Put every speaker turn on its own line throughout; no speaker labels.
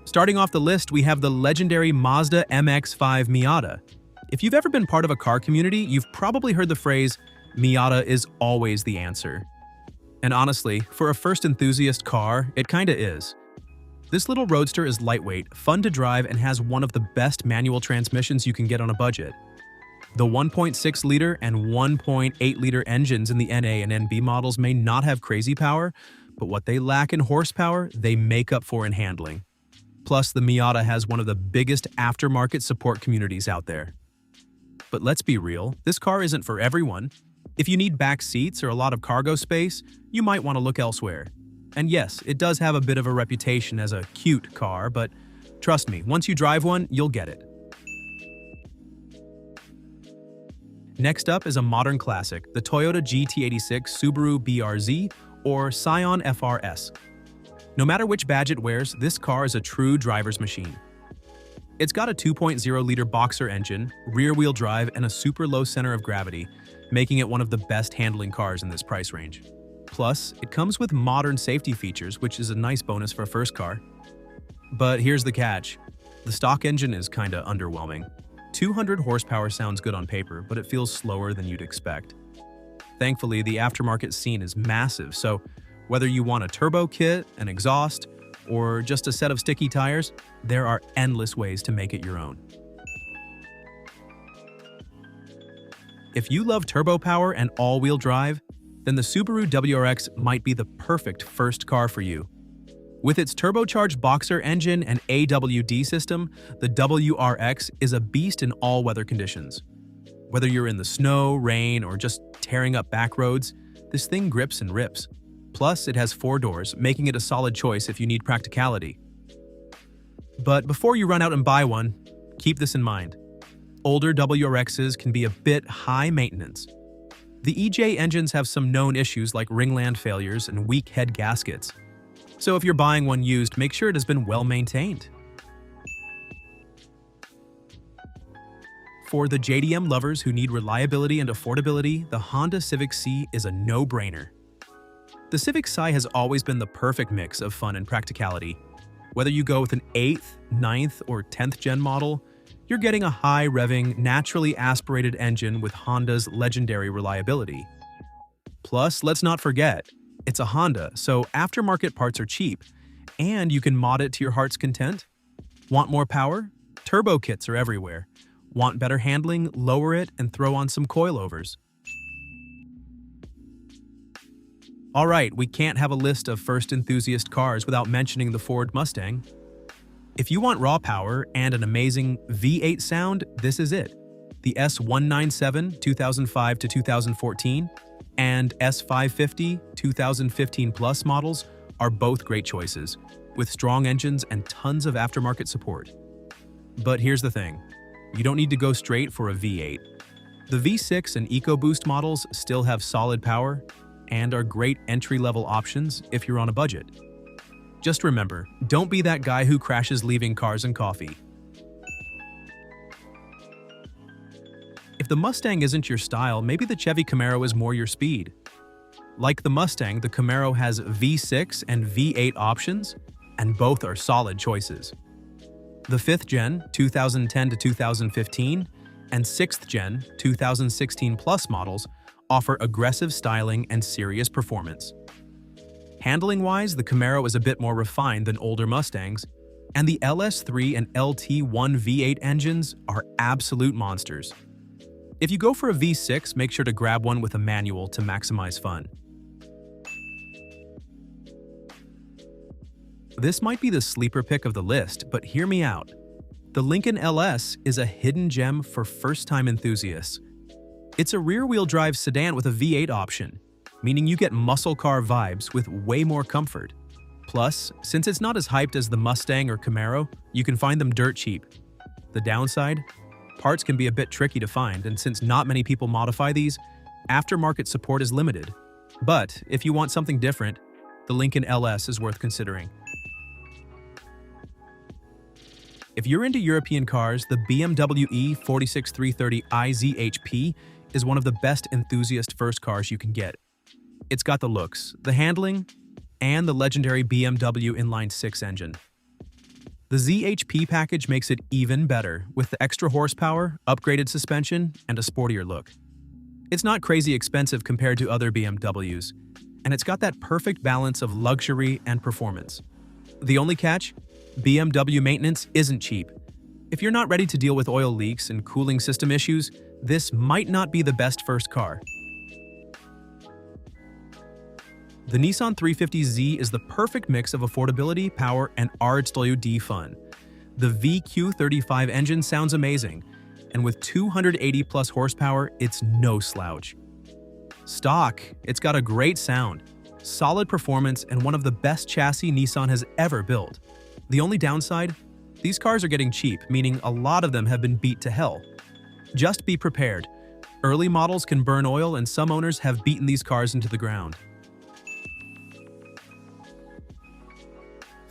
Starting off the list, we have the legendary Mazda MX-5 Miata. If you've ever been part of a car community, you've probably heard the phrase, Miata is always the answer. And honestly, for a first enthusiast car, it kinda is. This little roadster is lightweight, fun to drive, and has one of the best manual transmissions you can get on a budget. The 1.6-liter and 1.8-liter engines in the NA and NB models may not have crazy power, but what they lack in horsepower, they make up for in handling. Plus, the Miata has one of the biggest aftermarket support communities out there. But let's be real, this car isn't for everyone. If you need back seats or a lot of cargo space, you might want to look elsewhere. And yes, it does have a bit of a reputation as a cute car, but trust me, once you drive one, you'll get it. Next up is a modern classic, the Toyota GT86 Subaru BRZ or Scion FRS. No matter which badge it wears, this car is a true driver's machine. It's got a 2.0-liter boxer engine, rear-wheel drive, and a super low center of gravity, making it one of the best handling cars in this price range. Plus, it comes with modern safety features, which is a nice bonus for a first car. But here's the catch. The stock engine is kinda underwhelming. 200 horsepower sounds good on paper, but it feels slower than you'd expect. Thankfully, the aftermarket scene is massive, so whether you want a turbo kit, an exhaust, or just a set of sticky tires, there are endless ways to make it your own. If you love turbo power and all-wheel drive, then the Subaru WRX might be the perfect first car for you. With its turbocharged boxer engine and AWD system, the WRX is a beast in all weather conditions. Whether you're in the snow, rain, or just tearing up back roads, this thing grips and rips. Plus, it has 4 doors, making it a solid choice if you need practicality. But before you run out and buy one, keep this in mind. Older WRXs can be a bit high maintenance. The EJ engines have some known issues like ringland failures and weak head gaskets. So if you're buying one used, make sure it has been well maintained. For the JDM lovers who need reliability and affordability, the Honda Civic Si is a no-brainer. The Civic Si has always been the perfect mix of fun and practicality. Whether you go with an 8th, 9th, or 10th gen model, you're getting a high-revving, naturally aspirated engine with Honda's legendary reliability. Plus, let's not forget, it's a Honda, so aftermarket parts are cheap, and you can mod it to your heart's content. Want more power? Turbo kits are everywhere. Want better handling? Lower it and throw on some coilovers. Alright, we can't have a list of first enthusiast cars without mentioning the Ford Mustang. If you want raw power and an amazing V8 sound, this is it. The S197 2005 to 2014 and S550 2015 Plus models are both great choices, with strong engines and tons of aftermarket support. But here's the thing, you don't need to go straight for a V8. The V6 and EcoBoost models still have solid power and are great entry-level options if you're on a budget. Just remember, don't be that guy who crashes leaving cars and coffee. If the Mustang isn't your style, maybe the Chevy Camaro is more your speed. Like the Mustang, the Camaro has V6 and V8 options, and both are solid choices. The 5th Gen 2010 to 2015 and 6th Gen 2016 Plus models offer aggressive styling and serious performance. Handling-wise, the Camaro is a bit more refined than older Mustangs, and the LS3 and LT1 V8 engines are absolute monsters. If you go for a V6, make sure to grab one with a manual to maximize fun. This might be the sleeper pick of the list, but hear me out. The Lincoln LS is a hidden gem for first-time enthusiasts. It's a rear-wheel drive sedan with a V8 option, meaning you get muscle car vibes with way more comfort. Plus, since it's not as hyped as the Mustang or Camaro, you can find them dirt cheap. The downside? Parts can be a bit tricky to find, and since not many people modify these, aftermarket support is limited. But if you want something different, the Lincoln LS is worth considering. If you're into European cars, the BMW E46330 iZHP is one of the best enthusiast first cars you can get. It's got the looks, the handling, and the legendary BMW inline-6 engine. The ZHP package makes it even better with the extra horsepower, upgraded suspension, and a sportier look. It's not crazy expensive compared to other BMWs, and it's got that perfect balance of luxury and performance. The only catch? BMW maintenance isn't cheap. If you're not ready to deal with oil leaks and cooling system issues, this might not be the best first car. The Nissan 350Z is the perfect mix of affordability, power, and R-D fun. The VQ35 engine sounds amazing, and with 280-plus horsepower, it's no slouch. Stock, it's got a great sound, solid performance, and one of the best chassis Nissan has ever built. The only downside? These cars are getting cheap, meaning a lot of them have been beat to hell. Just be prepared. Early models can burn oil, and some owners have beaten these cars into the ground.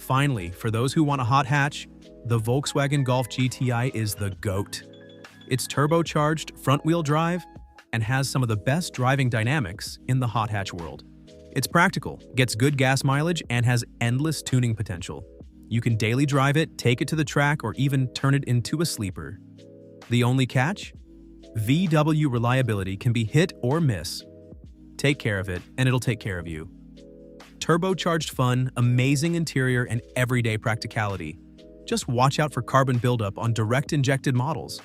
Finally, for those who want a hot hatch, the Volkswagen Golf GTI is the GOAT. It's turbocharged, front-wheel drive, and has some of the best driving dynamics in the hot hatch world. It's practical, gets good gas mileage, and has endless tuning potential. You can daily drive it, take it to the track, or even turn it into a sleeper. The only catch? VW reliability can be hit or miss. Take care of it, and it'll take care of you. Turbocharged fun, amazing interior, and everyday practicality. Just watch out for carbon buildup on direct injected models.